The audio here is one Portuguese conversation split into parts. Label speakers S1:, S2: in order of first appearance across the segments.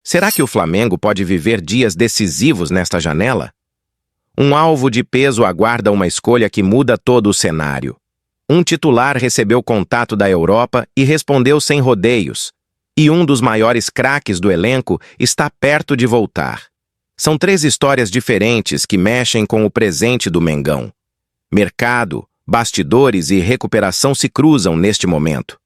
S1: Será que o Flamengo pode viver dias decisivos nesta janela? Um alvo de peso aguarda uma escolha que muda todo o cenário. Um titular recebeu contato da Europa e respondeu sem rodeios. E um dos maiores craques do elenco está perto de voltar. São três histórias diferentes que mexem com o presente do Mengão. Mercado, bastidores e recuperação se cruzam neste momento.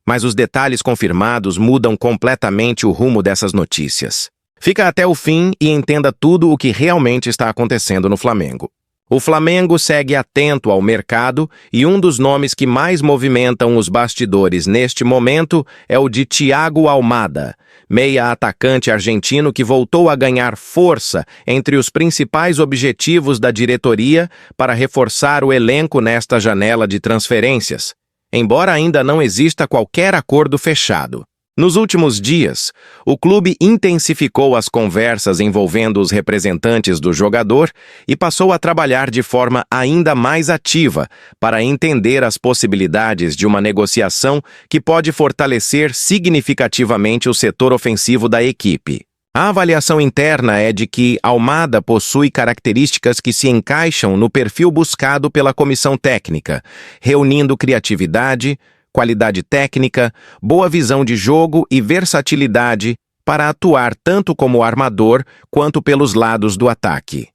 S1: Mas os detalhes confirmados mudam completamente o rumo dessas notícias. Fica até o fim e entenda tudo o que realmente está acontecendo no Flamengo. O Flamengo segue atento ao mercado e um dos nomes que mais movimentam os bastidores neste momento é o de Thiago Almada, meia-atacante argentino que voltou a ganhar força entre os principais objetivos da diretoria para reforçar o elenco nesta janela de transferências, embora ainda não exista qualquer acordo fechado. Nos últimos dias, o clube intensificou as conversas envolvendo os representantes do jogador e passou a trabalhar de forma ainda mais ativa para entender as possibilidades de uma negociação que pode fortalecer significativamente o setor ofensivo da equipe. A avaliação interna é de que Almada possui características que se encaixam no perfil buscado pela comissão técnica, reunindo criatividade, qualidade técnica, boa visão de jogo e versatilidade para atuar tanto como armador quanto pelos lados do ataque.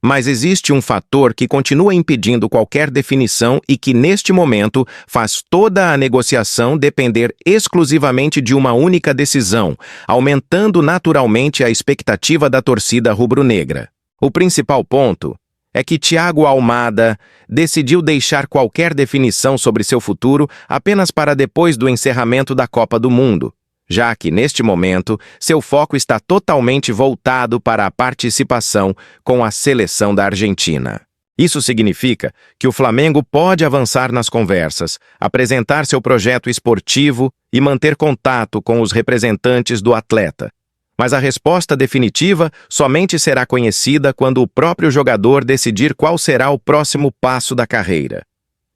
S1: Mas existe um fator que continua impedindo qualquer definição e que, neste momento, faz toda a negociação depender exclusivamente de uma única decisão, aumentando naturalmente a expectativa da torcida rubro-negra. O principal ponto é que Thiago Almada decidiu deixar qualquer definição sobre seu futuro apenas para depois do encerramento da Copa do Mundo, já que, neste momento, seu foco está totalmente voltado para a participação com a seleção da Argentina. Isso significa que o Flamengo pode avançar nas conversas, apresentar seu projeto esportivo e manter contato com os representantes do atleta. Mas a resposta definitiva somente será conhecida quando o próprio jogador decidir qual será o próximo passo da carreira.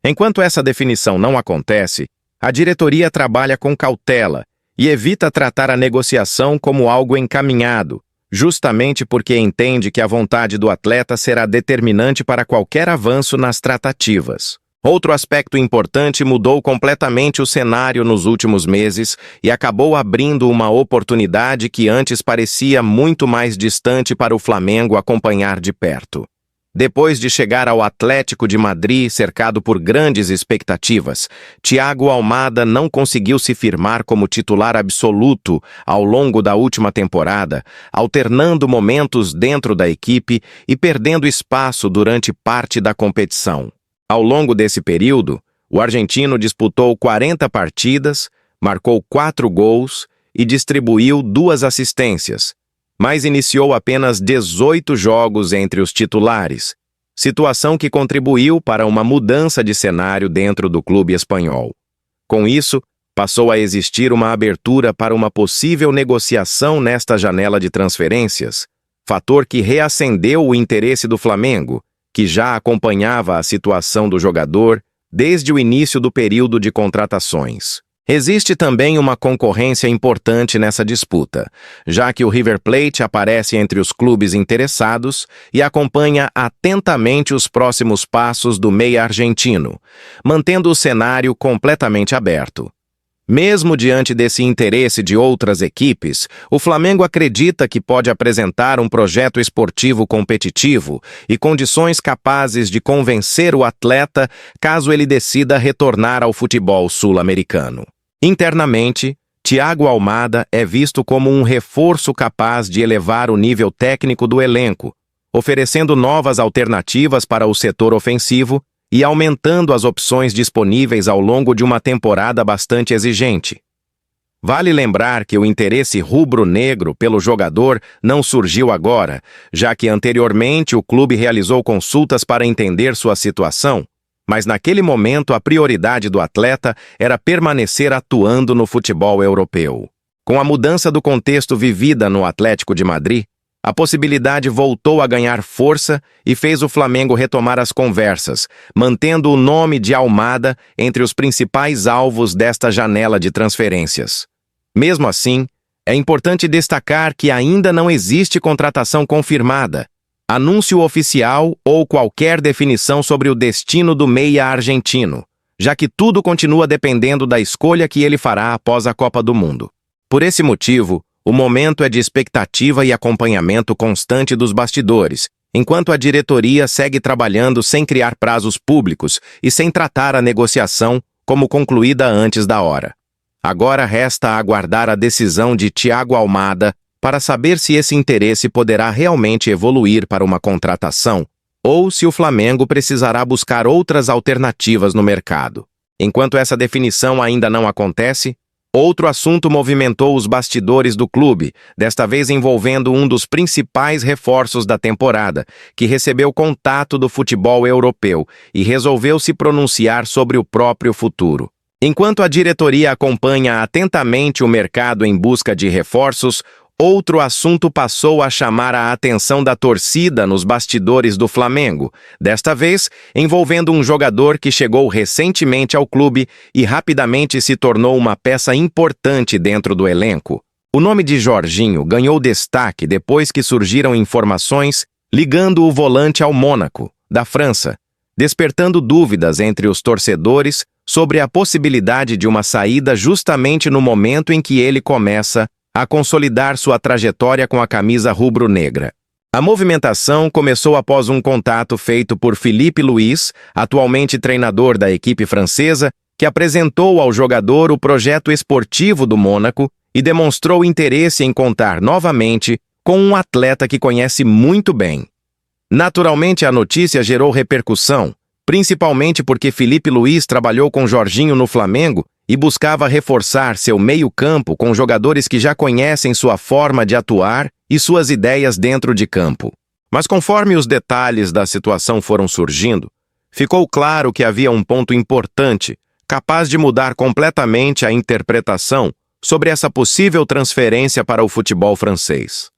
S1: Enquanto essa definição não acontece, a diretoria trabalha com cautela e evita tratar a negociação como algo encaminhado, justamente porque entende que a vontade do atleta será determinante para qualquer avanço nas tratativas. Outro aspecto importante mudou completamente o cenário nos últimos meses e acabou abrindo uma oportunidade que antes parecia muito mais distante para o Flamengo acompanhar de perto. Depois de chegar ao Atlético de Madrid cercado por grandes expectativas, Thiago Almada não conseguiu se firmar como titular absoluto ao longo da última temporada, alternando momentos dentro da equipe e perdendo espaço durante parte da competição. Ao longo desse período, o argentino disputou 40 partidas, marcou 4 gols e distribuiu 2 assistências, mas iniciou apenas 18 jogos entre os titulares, situação que contribuiu para uma mudança de cenário dentro do clube espanhol. Com isso, passou a existir uma abertura para uma possível negociação nesta janela de transferências, fator que reacendeu o interesse do Flamengo, que já acompanhava a situação do jogador desde o início do período de contratações. Existe também uma concorrência importante nessa disputa, já que o River Plate aparece entre os clubes interessados e acompanha atentamente os próximos passos do meia argentino, mantendo o cenário completamente aberto. Mesmo diante desse interesse de outras equipes, o Flamengo acredita que pode apresentar um projeto esportivo competitivo e condições capazes de convencer o atleta caso ele decida retornar ao futebol sul-americano. Internamente, Thiago Almada é visto como um reforço capaz de elevar o nível técnico do elenco, oferecendo novas alternativas para o setor ofensivo e aumentando as opções disponíveis ao longo de uma temporada bastante exigente. Vale lembrar que o interesse rubro-negro pelo jogador não surgiu agora, já que anteriormente o clube realizou consultas para entender sua situação, mas naquele momento a prioridade do atleta era permanecer atuando no futebol europeu. Com a mudança do contexto vivida no Atlético de Madrid, a possibilidade voltou a ganhar força e fez o Flamengo retomar as conversas, mantendo o nome de Almada entre os principais alvos desta janela de transferências. Mesmo assim, É importante destacar que ainda não existe contratação confirmada, anúncio oficial ou qualquer definição sobre o destino do meia argentino, já que tudo continua dependendo da escolha que ele fará após a Copa do Mundo. Por esse motivo, o momento é de expectativa e acompanhamento constante dos bastidores, enquanto a diretoria segue trabalhando sem criar prazos públicos e sem tratar a negociação como concluída antes da hora. Agora resta aguardar a decisão de Thiago Almada para saber se esse interesse poderá realmente evoluir para uma contratação ou se o Flamengo precisará buscar outras alternativas no mercado. Enquanto essa definição ainda não acontece, outro assunto movimentou os bastidores do clube, desta vez envolvendo um dos principais reforços da temporada, que recebeu contato do futebol europeu e resolveu se pronunciar sobre o próprio futuro. Enquanto a diretoria acompanha atentamente o mercado em busca de reforços, outro assunto passou a chamar a atenção da torcida nos bastidores do Flamengo, desta vez envolvendo um jogador que chegou recentemente ao clube e rapidamente se tornou uma peça importante dentro do elenco. O nome de Jorginho ganhou destaque depois que surgiram informações ligando o volante ao Mônaco, da França, despertando dúvidas entre os torcedores sobre a possibilidade de uma saída justamente no momento em que ele começa a consolidar sua trajetória com a camisa rubro-negra. A movimentação começou após um contato feito por Filipe Luís, atualmente treinador da equipe francesa, que apresentou ao jogador o projeto esportivo do Mônaco e demonstrou interesse em contar novamente com um atleta que conhece muito bem. Naturalmente, a notícia gerou repercussão, principalmente porque Filipe Luís trabalhou com Jorginho no Flamengo e buscava reforçar seu meio-campo com jogadores que já conhecem sua forma de atuar e suas ideias dentro de campo. Mas conforme os detalhes da situação foram surgindo, ficou claro que havia um ponto importante, capaz de mudar completamente a interpretação sobre essa possível transferência para o futebol francês.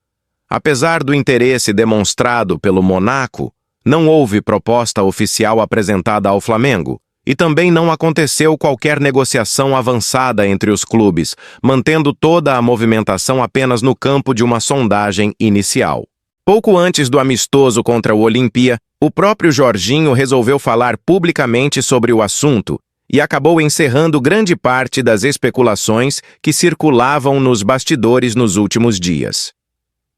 S1: Apesar do interesse demonstrado pelo Monaco, não houve proposta oficial apresentada ao Flamengo e também não aconteceu qualquer negociação avançada entre os clubes, mantendo toda a movimentação apenas no campo de uma sondagem inicial. Pouco antes do amistoso contra o Olimpia, o próprio Jorginho resolveu falar publicamente sobre o assunto e acabou encerrando grande parte das especulações que circulavam nos bastidores nos últimos dias.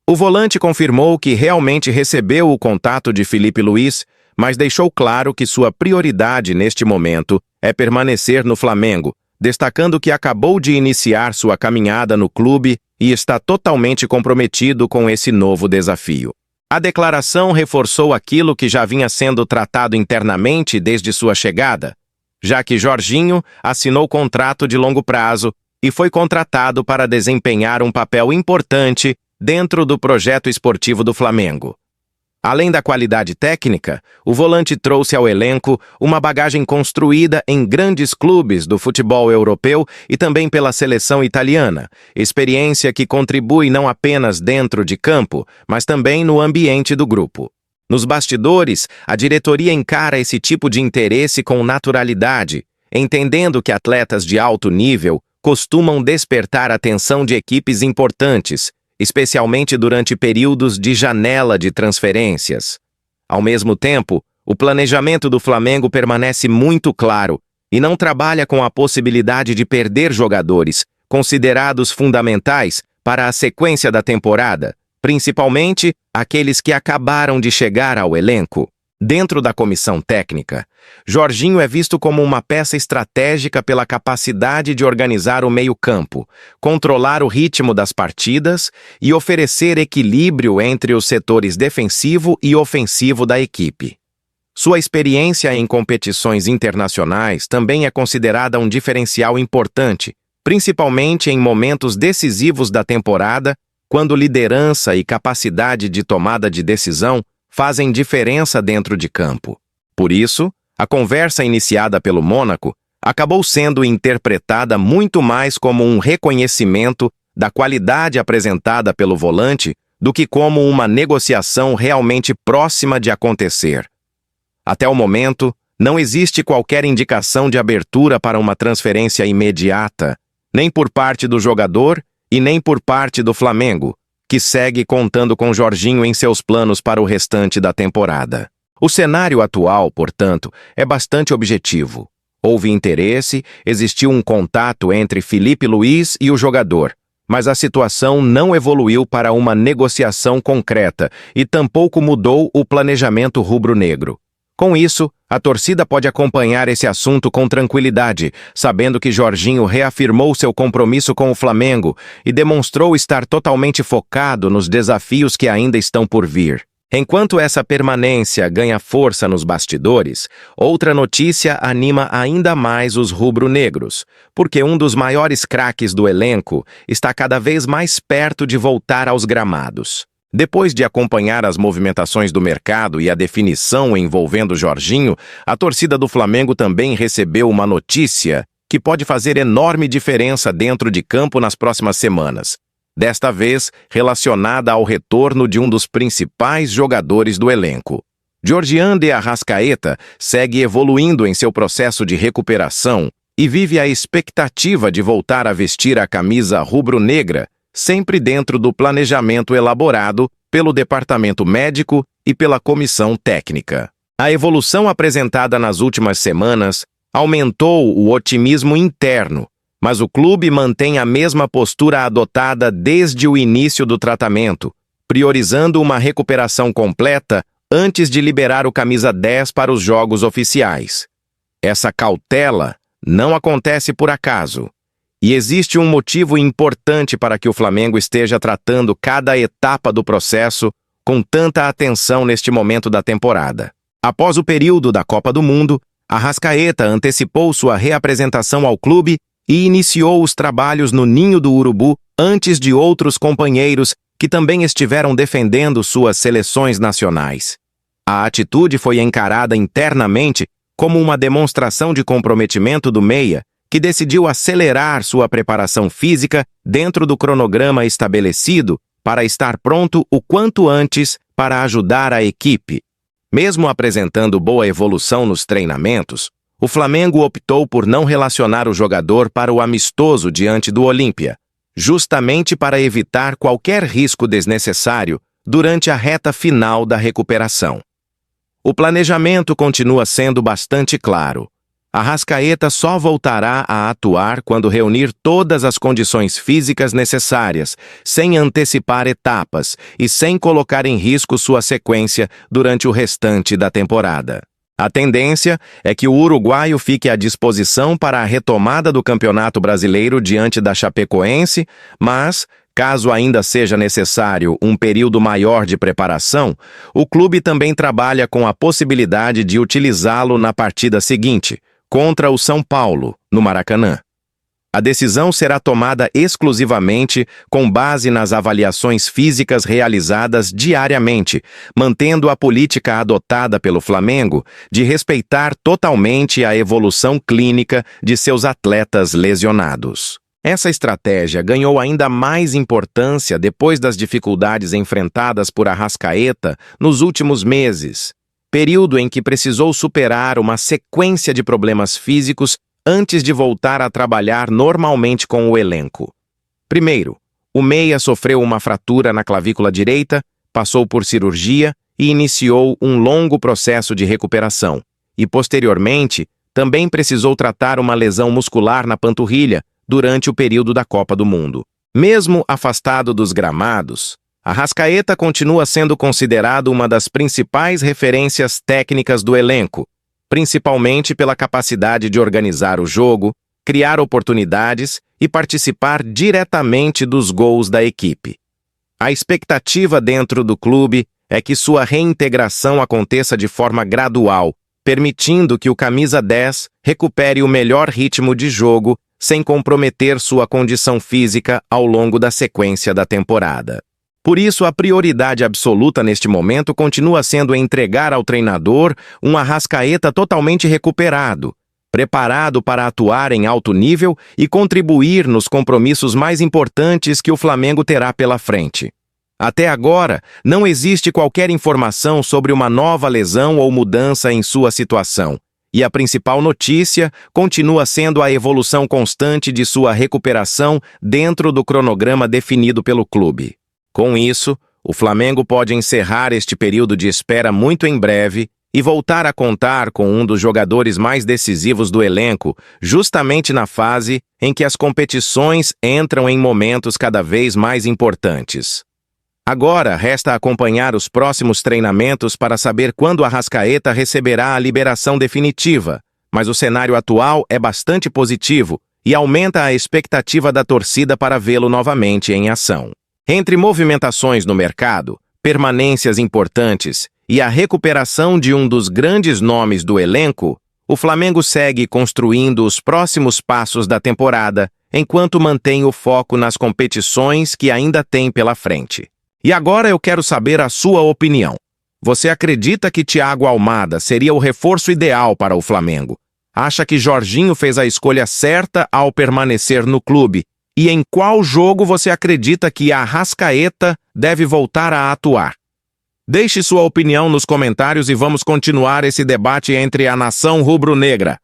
S1: O volante confirmou que realmente recebeu o contato de Filipe Luís, mas deixou claro que sua prioridade neste momento é permanecer no Flamengo, destacando que acabou de iniciar sua caminhada no clube e está totalmente comprometido com esse novo desafio. A declaração reforçou aquilo que já vinha sendo tratado internamente desde sua chegada, já que Jorginho assinou contrato de longo prazo e foi contratado para desempenhar um papel importante dentro do projeto esportivo do Flamengo. Além da qualidade técnica, o volante trouxe ao elenco uma bagagem construída em grandes clubes do futebol europeu e também pela seleção italiana, experiência que contribui não apenas dentro de campo, mas também no ambiente do grupo. Nos bastidores, a diretoria encara esse tipo de interesse com naturalidade, entendendo que atletas de alto nível costumam despertar a atenção de equipes importantes, especialmente durante períodos de janela de transferências. Ao mesmo tempo, o planejamento do Flamengo permanece muito claro e não trabalha com a possibilidade de perder jogadores considerados fundamentais para a sequência da temporada, principalmente aqueles que acabaram de chegar ao elenco. Dentro da comissão técnica, Jorginho é visto como uma peça estratégica pela capacidade de organizar o meio-campo, controlar o ritmo das partidas e oferecer equilíbrio entre os setores defensivo e ofensivo da equipe. Sua experiência em competições internacionais também é considerada um diferencial importante, principalmente em momentos decisivos da temporada, quando liderança e capacidade de tomada de decisão fazem diferença dentro de campo. Por isso, a conversa iniciada pelo Mônaco acabou sendo interpretada muito mais como um reconhecimento da qualidade apresentada pelo volante do que como uma negociação realmente próxima de acontecer. Até o momento, não existe qualquer indicação de abertura para uma transferência imediata, nem por parte do jogador e nem por parte do Flamengo, que segue contando com Jorginho em seus planos para o restante da temporada. O cenário atual, portanto, é bastante objetivo. Houve interesse, existiu um contato entre Filipe Luís e o jogador, mas a situação não evoluiu para uma negociação concreta e tampouco mudou o planejamento rubro-negro. Com isso, a torcida pode acompanhar esse assunto com tranquilidade, sabendo que Jorginho reafirmou seu compromisso com o Flamengo e demonstrou estar totalmente focado nos desafios que ainda estão por vir. Enquanto essa permanência ganha força nos bastidores, outra notícia anima ainda mais os rubro-negros, porque um dos maiores craques do elenco está cada vez mais perto de voltar aos gramados. Depois de acompanhar as movimentações do mercado e a definição envolvendo Jorginho, a torcida do Flamengo também recebeu uma notícia que pode fazer enorme diferença dentro de campo nas próximas semanas. Desta vez relacionada ao retorno de um dos principais jogadores do elenco. Georgian de Arrascaeta segue evoluindo em seu processo de recuperação e vive a expectativa de voltar a vestir a camisa rubro-negra, sempre dentro do planejamento elaborado pelo departamento médico e pela comissão técnica. A evolução apresentada nas últimas semanas aumentou o otimismo interno, mas o clube mantém a mesma postura adotada desde o início do tratamento, priorizando uma recuperação completa antes de liberar o camisa 10 para os jogos oficiais. Essa cautela não acontece por acaso, e existe um motivo importante para que o Flamengo esteja tratando cada etapa do processo com tanta atenção neste momento da temporada. Após o período da Copa do Mundo, Arrascaeta antecipou sua reapresentação ao clube e iniciou os trabalhos no Ninho do Urubu antes de outros companheiros que também estiveram defendendo suas seleções nacionais. A atitude foi encarada internamente como uma demonstração de comprometimento do meia, que decidiu acelerar sua preparação física dentro do cronograma estabelecido para estar pronto o quanto antes para ajudar a equipe. Mesmo apresentando boa evolução nos treinamentos, o Flamengo optou por não relacionar o jogador para o amistoso diante do Olímpia, justamente para evitar qualquer risco desnecessário durante a reta final da recuperação. O planejamento continua sendo bastante claro. Arrascaeta só voltará a atuar quando reunir todas as condições físicas necessárias, sem antecipar etapas e sem colocar em risco sua sequência durante o restante da temporada. A tendência é que o uruguaio fique à disposição para a retomada do Campeonato Brasileiro diante da Chapecoense, mas, caso ainda seja necessário um período maior de preparação, o clube também trabalha com a possibilidade de utilizá-lo na partida seguinte, contra o São Paulo, no Maracanã. A decisão será tomada exclusivamente com base nas avaliações físicas realizadas diariamente, mantendo a política adotada pelo Flamengo de respeitar totalmente a evolução clínica de seus atletas lesionados. Essa estratégia ganhou ainda mais importância depois das dificuldades enfrentadas por Arrascaeta nos últimos meses, período em que precisou superar uma sequência de problemas físicos antes de voltar a trabalhar normalmente com o elenco. Primeiro, o meia sofreu uma fratura na clavícula direita, passou por cirurgia e iniciou um longo processo de recuperação, e posteriormente também precisou tratar uma lesão muscular na panturrilha durante o período da Copa do Mundo. Mesmo afastado dos gramados, Arrascaeta continua sendo considerado uma das principais referências técnicas do elenco, principalmente pela capacidade de organizar o jogo, criar oportunidades e participar diretamente dos gols da equipe. A expectativa dentro do clube é que sua reintegração aconteça de forma gradual, permitindo que o camisa 10 recupere o melhor ritmo de jogo sem comprometer sua condição física ao longo da sequência da temporada. Por isso, a prioridade absoluta neste momento continua sendo entregar ao treinador um Arrascaeta totalmente recuperado, preparado para atuar em alto nível e contribuir nos compromissos mais importantes que o Flamengo terá pela frente. Até agora, não existe qualquer informação sobre uma nova lesão ou mudança em sua situação, E a principal notícia continua sendo a evolução constante de sua recuperação dentro do cronograma definido pelo clube. Com isso, o Flamengo pode encerrar este período de espera muito em breve e voltar a contar com um dos jogadores mais decisivos do elenco, justamente na fase em que as competições entram em momentos cada vez mais importantes. Agora, resta acompanhar os próximos treinamentos para saber quando Arrascaeta receberá a liberação definitiva, mas o cenário atual é bastante positivo e aumenta a expectativa da torcida para vê-lo novamente em ação. Entre movimentações no mercado, permanências importantes e a recuperação de um dos grandes nomes do elenco, o Flamengo segue construindo os próximos passos da temporada, enquanto mantém o foco nas competições que ainda tem pela frente. E agora eu quero saber a sua opinião. Você acredita que Thiago Almada seria o reforço ideal para o Flamengo? Acha que Jorginho fez a escolha certa ao permanecer no clube? E em qual jogo você acredita que Arrascaeta deve voltar a atuar? Deixe sua opinião nos comentários e vamos continuar esse debate entre a nação rubro-negra.